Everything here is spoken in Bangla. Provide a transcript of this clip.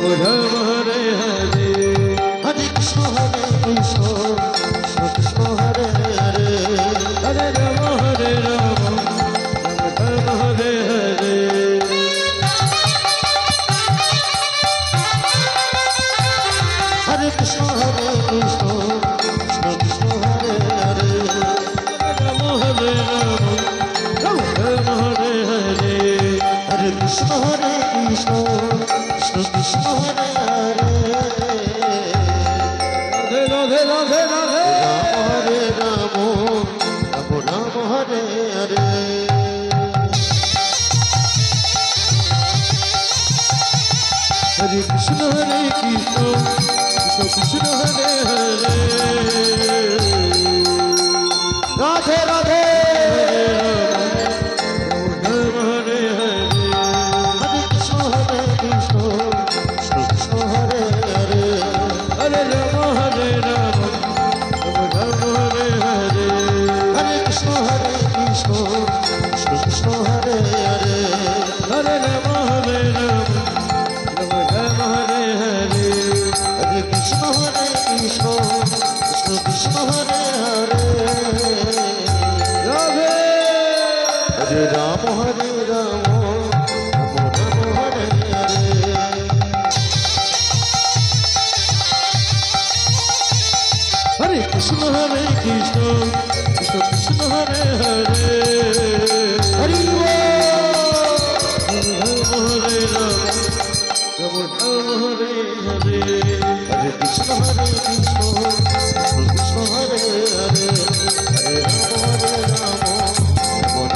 রাম হরে হরে হরে কৃষ্ণ কৃষ্ণ কৃষ্ণ হরে হরে হরে রাম রাম হরে হরে হরে কৃষ্ণ কৃষ্ণ কৃষ্ণ হরে হরে রাম হরে রাম রাম হরে হরে হরে কৃষ্ণ কৃষ্ণ কৃষ্ণ হরে হরে রাধে রাধে রাধে রাধে রাম রাম হরে হরে হরে কৃষ্ণ হরে কৃষ্ণ কৃষ্ণ কৃষ্ণ হরে হরে রাধে রাধে রাম হরে হরে হরে কৃষ্ণ কৃষ্ণ কৃষ্ণ হরে হরে হরে রাম রাম রাম হরে হরে হরে কৃষ্ণ কৃষ্ণ কৃষ্ণ হরে হরে হরে রাম রাম রাম হরে হরে হরে কৃষ্ণ কৃষ্ণ কৃষ্ণ হরে হরে রাধে হরে রাম রাম হরে হরে হরে কৃষ্ণ কৃষ্ণ কৃষ্ণ হরে হরে হরি রাম হরে রাম রাম হরে হরে হরে কৃষ্ণ কৃষ্ণ